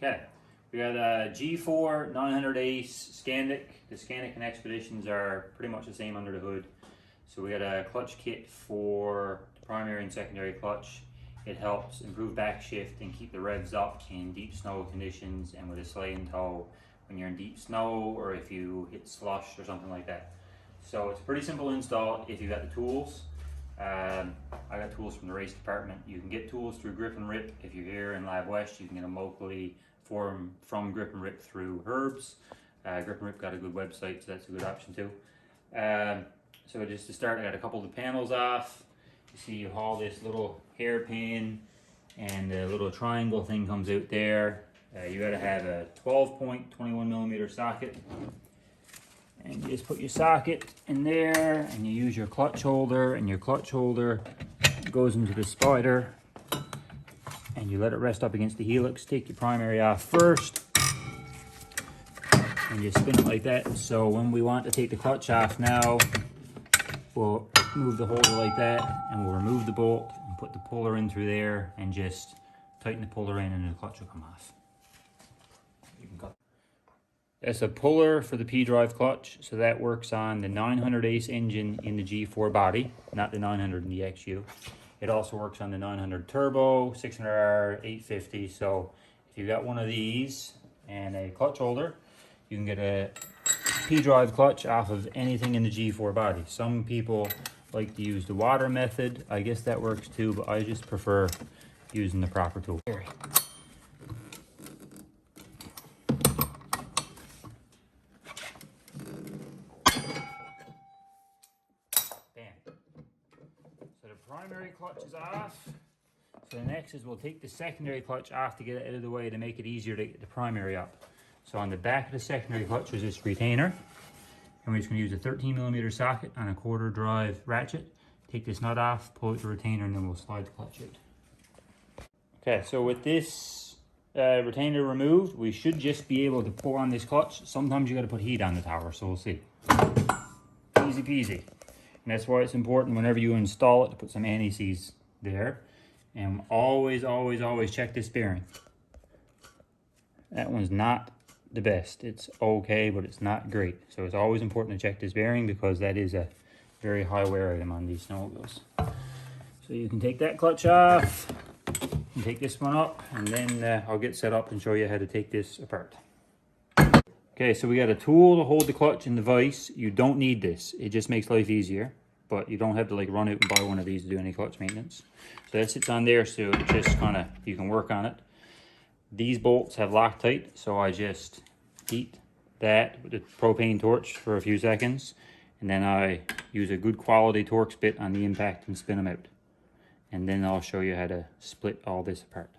Okay, we got a G4 900 Ace Scandic. The Scandic and Expeditions are pretty much the same under the hood. So we got a clutch kit for the primary and secondary clutch. It helps improve backshift and keep the revs up in deep snow conditions and with a sliding toe when you're in deep snow or if you hit slush or something like that. So it's a pretty simple install if you've got the tools. I got tools from the race department. You can get tools through Grip and Rip. If you're here in Lab West, you can get them locally from Grip and Rip through Herbs. Grip and Rip got a good website, so that's a good option too. So just to start, I got a couple of the panels off. You see you haul this little hairpin and the little triangle thing comes out there. You gotta have a 12.21mm socket. And you just put your socket in there and you use your clutch holder, and your clutch holder goes into the spider and you let it rest up against the helix. Take your primary off first and you spin it like that. So when we want to take the clutch off now, we'll move the holder like that and we'll remove the bolt and put the puller in through there and just tighten the puller in and the clutch will come off. You can cut. That's a puller for the P-drive clutch, so that works on the 900 Ace engine in the G4 body, not the 900 in the XU. It also works on the 900 Turbo, 600R, 850, so if you got one of these and a clutch holder, you can get a P-drive clutch off of anything in the G4 body. Some people like to use the water method. I guess that works too, but I just prefer using the proper tool. So the primary clutch is off. So the next is we'll take the secondary clutch off to get it out of the way to make it easier to get the primary up. So on the back of the secondary clutch is this retainer. And we're just going to use a 13mm socket on a 1/4 drive ratchet. Take this nut off, pull out the retainer, and then we'll slide the clutch out. Okay, so with this retainer removed, we should just be able to pull on this clutch. Sometimes you got to put heat on the tower, so we'll see. Easy peasy. And that's why it's important whenever you install it to put some anti-seize there. And always, always, always check this bearing. That one's not the best. It's okay, but it's not great. So it's always important to check this bearing because that is a very high wear item on these snowmobiles. So you can take that clutch off and take this one up, and then I'll get set up and show you how to take this apart. Okay, so we got a tool to hold the clutch in the vise. You don't need this. It just makes life easier, but you don't have to like run out and buy one of these to do any clutch maintenance. So that sits on there, so it just kind of, you can work on it. These bolts have Loctite, so I just heat that with the propane torch for a few seconds, and then I use a good quality Torx bit on the impact and spin them out. And then I'll show you how to split all this apart.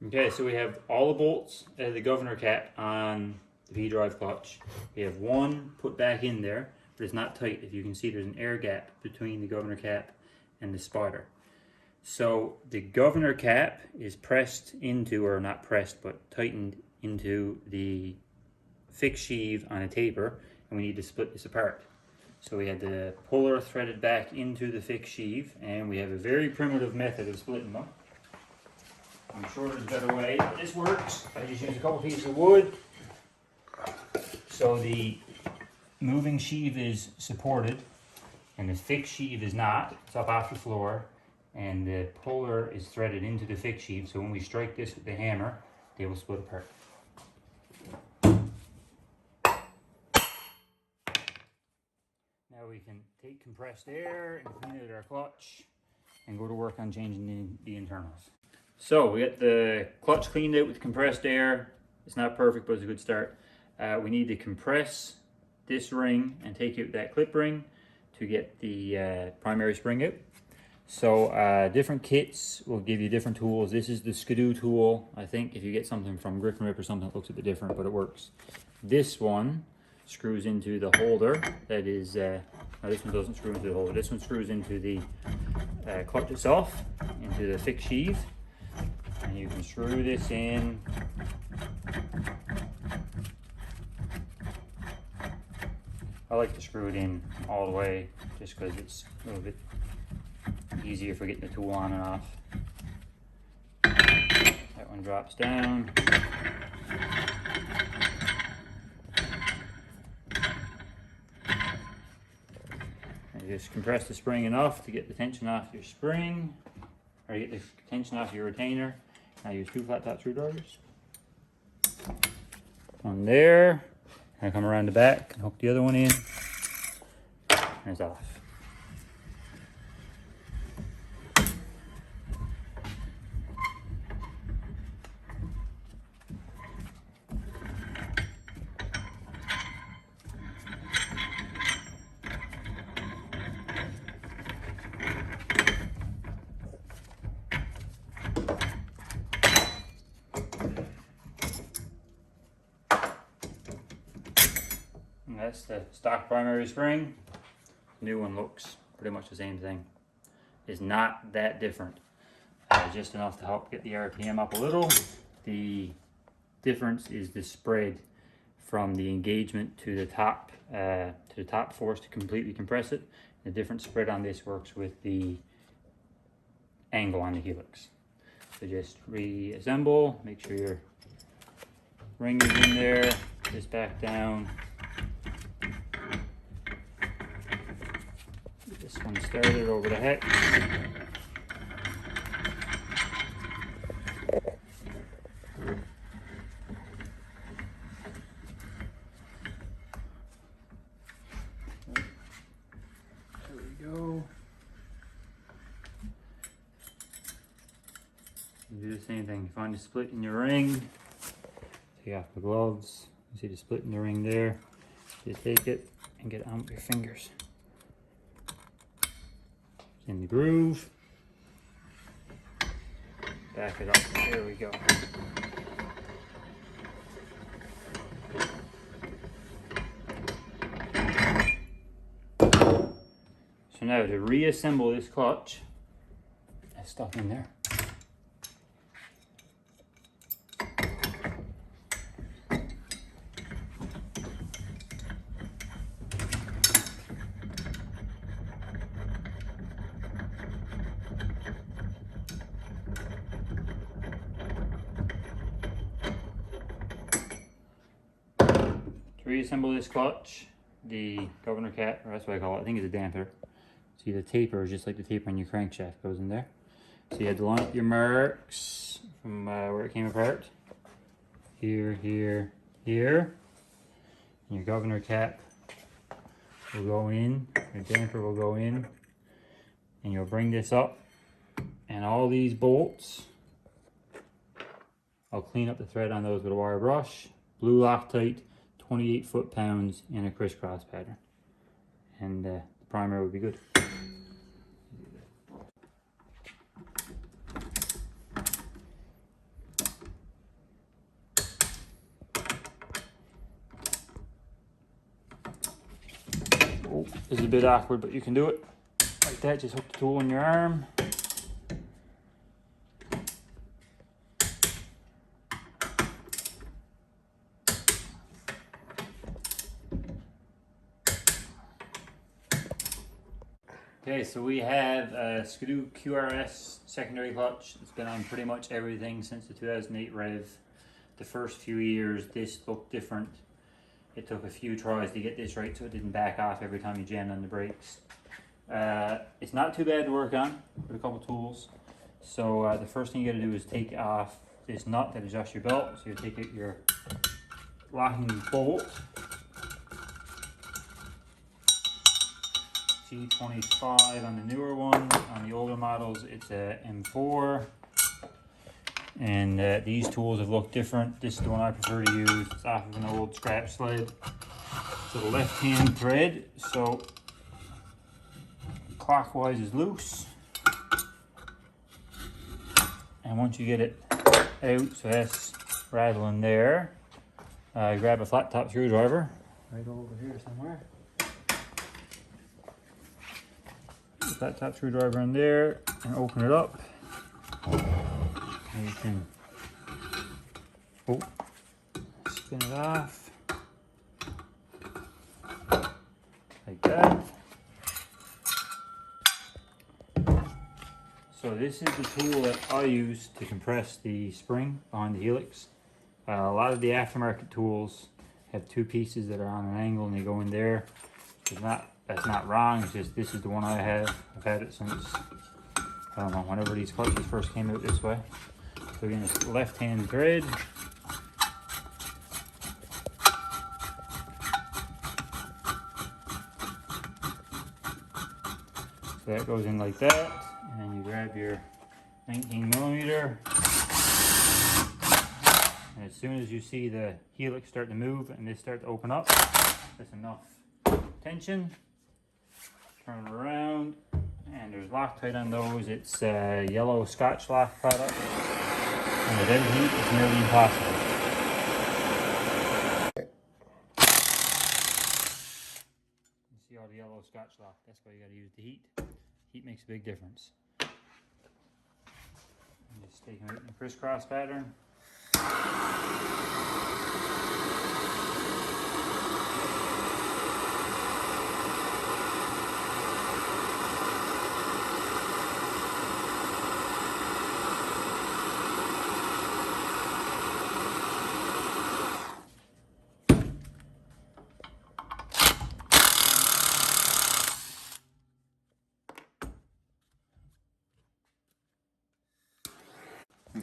Okay, so we have all the bolts out of the governor cap on the P-drive clutch. We have one put back in there, but it's not tight. If you can see, there's an air gap between the governor cap and the spider. So the governor cap is pressed into, or not pressed, but tightened into the fixed sheave on a taper, and we need to split this apart. So we had the puller threaded back into the fixed sheave, and we have a very primitive method of splitting them. I'm sure there's a better way, but this works. I just use a couple pieces of wood. So the moving sheave is supported and the fixed sheave is not. It's up off the floor, and the puller is threaded into the fixed sheave. So when we strike this with the hammer, they will split apart. Now we can take compressed air and clean out our clutch and go to work on changing the internals. So we got the clutch cleaned out with compressed air. It's not perfect, but it's a good start. We need to compress this ring and take out that clip ring to get the primary spring out. So different kits will give you different tools. This is the Skidoo tool. I think if you get something from Grip and Rip or something, it looks a bit different, but it works. This one screws into the holder. That is, no, this one doesn't screw into the holder. This one screws into the clutch itself, into the fixed sheave. And you can screw this in. I like to screw it in all the way just because it's a little bit easier for getting the tool on and off. That one drops down. And you just compress the spring enough to get the tension off your spring, or get the tension off your retainer. Now use 2 flat top screwdrivers. One there, and come around the back and hook the other one in, and it's off. And that's the stock primary spring. The new one looks pretty much the same thing. It's not that different. Just enough to help get the RPM up a little. The difference is the spread from the engagement to the top force to completely compress it. The different spread on this works with the angle on the helix. So just reassemble, make sure your ring is in there, this back down. Get this one started over the hex. There we go. You do the same thing. You find the split in your ring. Take off the gloves. You see the split in the ring there. Just take it and get it on with your fingers. In the groove. Back it up. There we go. So now to reassemble this clutch, there's stuff in there. To reassemble this clutch, the governor cap, or that's what I call it, I think it's a damper. See, the taper is just like the taper on your crankshaft goes in there. So you had to line up your marks from where it came apart. Here, here, here. And your governor cap will go in, your damper will go in, and you'll bring this up. And all these bolts, I'll clean up the thread on those with a wire brush. Blue Loctite, 28 foot-pounds in a crisscross pattern. And the primer would be good. Oh, this is a bit awkward, but you can do it like that. Just hook the tool in your arm. Okay, so we have a Skidoo QRS secondary clutch. It's been on pretty much everything since the 2008 Rev. The first few years, this looked different. It took a few tries to get this right so it didn't back off every time you jammed on the brakes. It's not too bad to work on with a couple tools. So the first thing you gotta do is take off this nut that adjusts your belt. So you take out your locking bolt. G25 on the newer one. On the older models, it's a M4. And these tools have looked different. This is the one I prefer to use. It's off of an old scrap sled. So the left-hand thread, so clockwise is loose. And once you get it out, so that's rattling there, grab a flat top screwdriver right over here somewhere. Flat top screwdriver in there and open it up. And you can spin it off like that. So this is the tool that I use to compress the spring behind the helix. A lot of the aftermarket tools have two pieces that are on an angle and they go in there. That's not wrong, it's just this is the one I have. I've had it since, I don't know, whenever these clutches first came out this way. So again, it's left-hand thread. So that goes in like that, and then you grab your 19mm. And as soon as you see the helix start to move and this start to open up, that's enough tension. Turn it around, and there's Loctite on those. It's yellow Scotch lock product, and without heat, it's nearly impossible. You see all the yellow Scotch lock? That's why you got to use the heat. Heat makes a big difference. And just take them out in a crisscross pattern.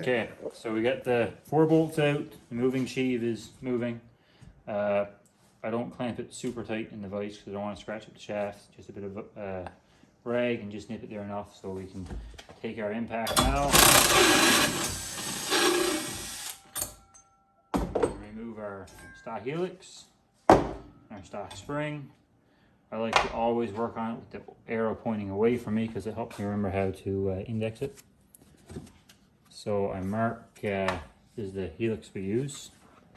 Okay, so we got the 4 bolts out, the moving sheave is moving. I don't clamp it super tight in the vise because I don't want to scratch up the shaft, just a bit of rag and just nip it there enough so we can take our impact now. Remove our stock helix, our stock spring. I like to always work on it with the arrow pointing away from me because it helps me remember how to index it. So I mark, this is the helix we use,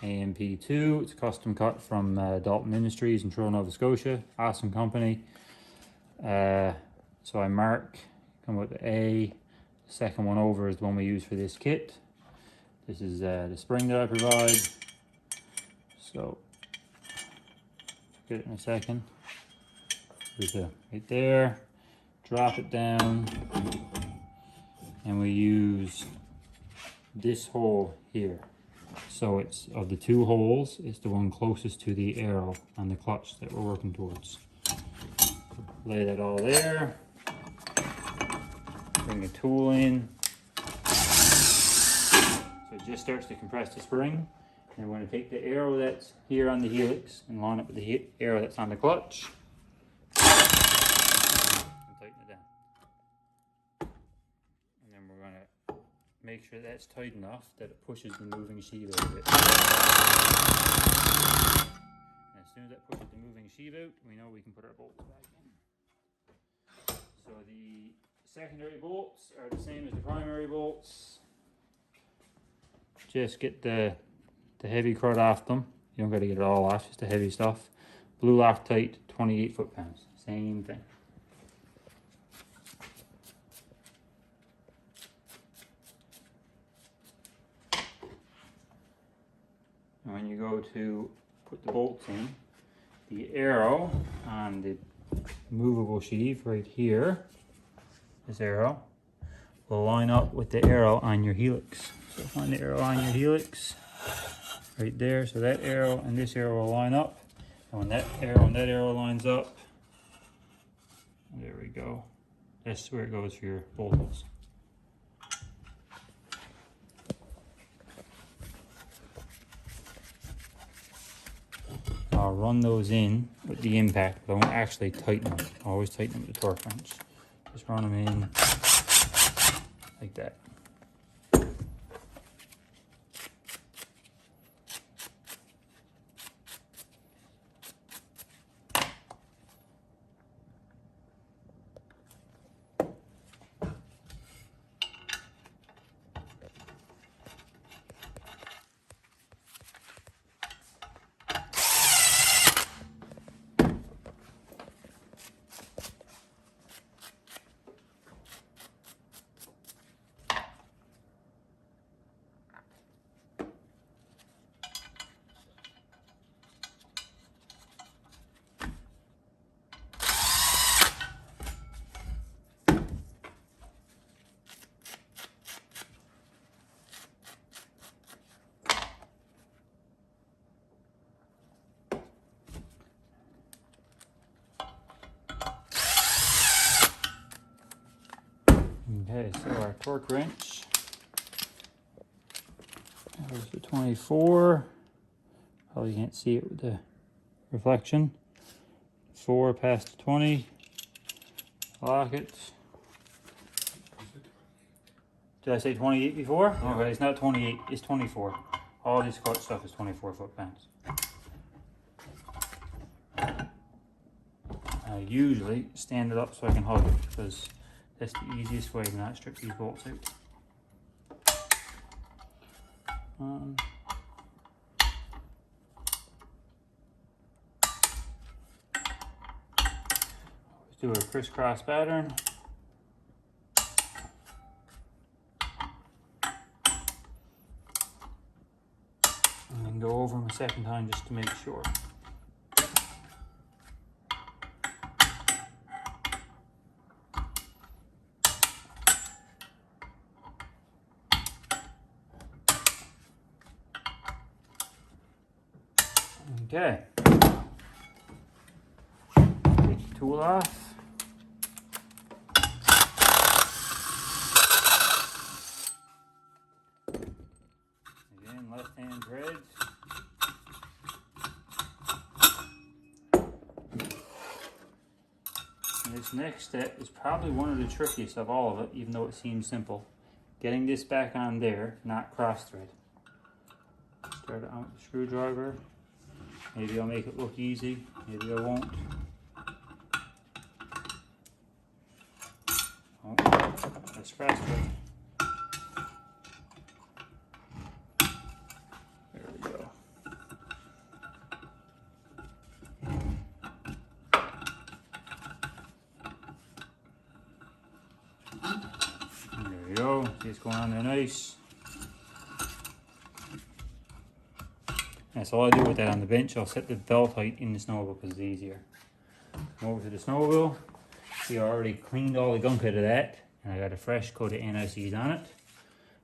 AMP2. It's custom cut from Dalton Industries in Truro, Nova Scotia. Awesome company. So I mark, come with the A. The second one over is the one we use for this kit. This is the spring that I provide. So, get it in a second. Right there. Drop it down. And we use this hole here. So it's, of the 2 holes, it's the one closest to the arrow on the clutch that we're working towards. Lay that all there. Bring the tool in. So it just starts to compress the spring. And we're going to take the arrow that's here on the helix and line it with the arrow that's on the clutch. And tighten it down. And then we're going to make sure that's tight enough that it pushes the moving sheave out of it. And as soon as that pushes the moving sheave out, we know we can put our bolts back in. So the secondary bolts are the same as the primary bolts. Just get the heavy crud off them. You don't got to get it all off, just the heavy stuff. Blue Loctite, 28 foot-pounds. Same thing. And when you go to put the bolts in, the arrow on the movable sheave right here, this arrow, will line up with the arrow on your helix. So find the arrow on your helix, right there. So that arrow and this arrow will line up. And when that arrow and that arrow lines up, there we go. That's where it goes for your bolt holes. I'll run those in with the impact, but I won't actually tighten them. I always tighten them with the torque wrench. Just run them in like that. Okay, so our torque wrench, there's the 24, probably can't see it with the reflection. 4 past the 20, lock it. Did I say 28 before? Yeah. Okay, it's not 28, it's 24. All this clutch stuff is 24 foot-pounds. I usually stand it up so I can hug it, because that's the easiest way to not strip these bolts out. Let's do a crisscross pattern. And then go over them a second time just to make sure. Okay. Take the tool off. Again, left hand thread. And this next step is probably one of the trickiest of all of it, even though it seems simple. Getting this back on there, not cross thread. Start it out with the screwdriver. Maybe I'll make it look easy, maybe I won't. Oh, that's cross thread. There we go. There we go, see it's going on there nice. That's all I do with that on the bench. I'll set the belt height in the snowmobile because it's easier. Come over to the snowmobile. See, I already cleaned all the gunk out of that, and I got a fresh coat of anti-seize on it.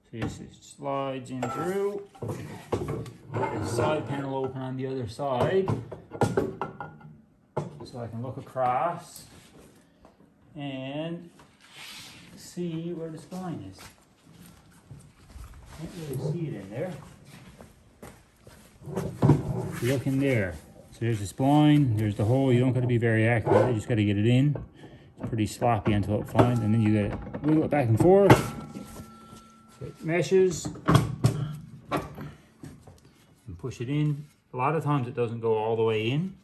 So this slides in through. Get the side panel open on the other side, so I can look across and see where the spline is. Can't really see it in there. Look in there. So there's the spline, there's the hole. You don't got to be very accurate, you just got to get it in. It's pretty sloppy until it finds, and then you got to wiggle it back and forth. It meshes and push it in. A lot of times it doesn't go all the way in.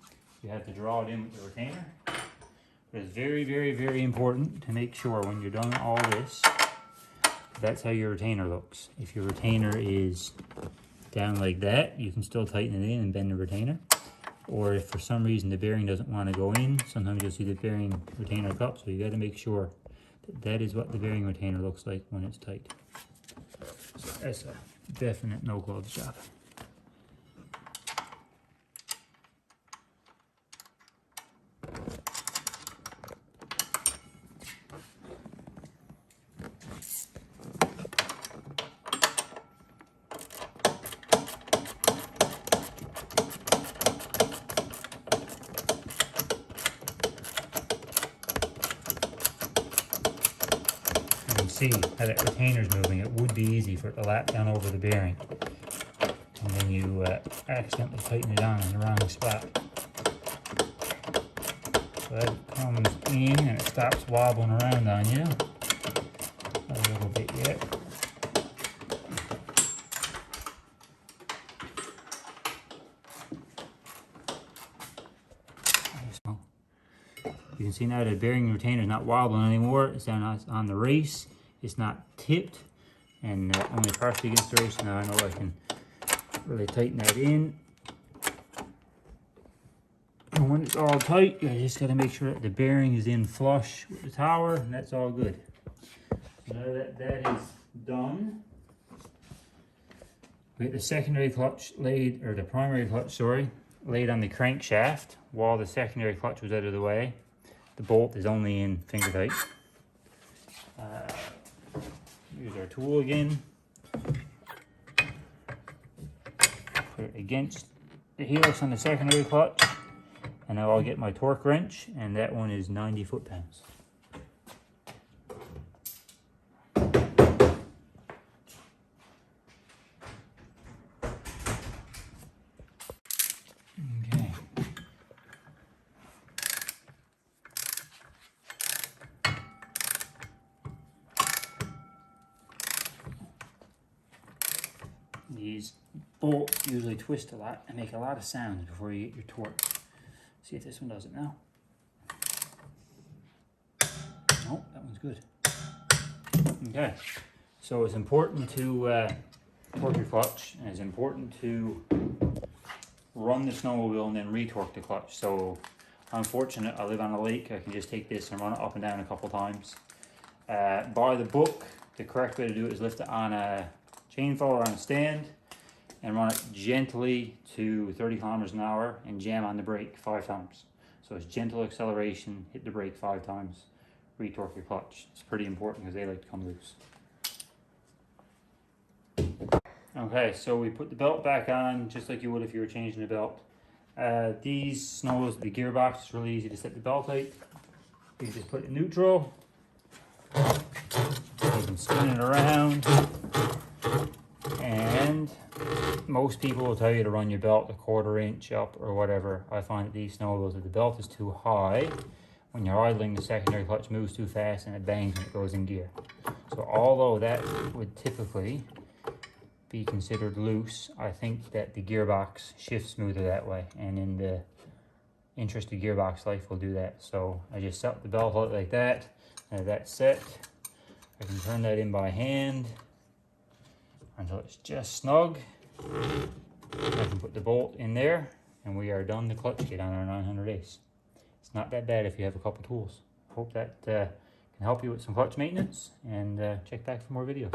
You have to draw it in with the retainer. But it's very, very, very important to make sure when you're done all this, that's how your retainer looks. If your retainer is down like that, you can still tighten it in and bend the retainer. Or if for some reason the bearing doesn't want to go in, sometimes you'll see the bearing retainer cup, so you got to make sure that that is what the bearing retainer looks like when it's tight. So that's a definite no gloves job. See how that retainer's moving. It would be easy for it to lap down over the bearing, and then you accidentally tighten it on in the wrong spot. So that comes in and it stops wobbling around on you a little bit yet. So you can see now the bearing retainer is not wobbling anymore. It's down on the race. It's not tipped and only partially against the race. Now I know I can really tighten that in. And when it's all tight, you just got to make sure that the bearing is in flush with the tower, and that's all good. So now that that is done, we get the secondary clutch laid, or the primary clutch, sorry, laid on the crankshaft while the secondary clutch was out of the way. The bolt is only in finger tight. Use our tool again. Put it against the helix on the secondary clutch, and now I'll get my torque wrench, and that one is 90 foot-pounds. these bolts usually twist a lot and make a lot of sounds before you get your torque. See if this one does it now. Oh, that one's good. Okay, so it's important to torque your clutch, and it's important to run the snowmobile and then retorque the clutch. So I'm fortunate, I live on a lake, I can just take this and run it up and down a couple times. By the book, the correct way to do it is lift it on a chain follower on a stand and run it gently to 30 kilometers an hour and jam on the brake 5 times. So it's gentle acceleration, hit the brake 5 times, retorque your clutch. It's pretty important because they like to come loose. Okay, so we put the belt back on just like you would if you were changing the belt. These snows, the gearbox is really easy to set the belt height. You just put it in neutral. You can spin it around. And most people will tell you to run your belt a 1/4 inch up or whatever. I find that these snowmobiles, if the belt is too high, when you're idling, the secondary clutch moves too fast and it bangs when it goes in gear. So although that would typically be considered loose, I think that the gearbox shifts smoother that way, and in the interest of gearbox life we'll do that. So I just set the belt out like that, and that's set. I can turn that in by hand until it's just snug. I can put the bolt in there and we are done the clutch kit on our 900 Ace. It's not that bad if you have a couple tools. Hope that can help you with some clutch maintenance, and check back for more videos.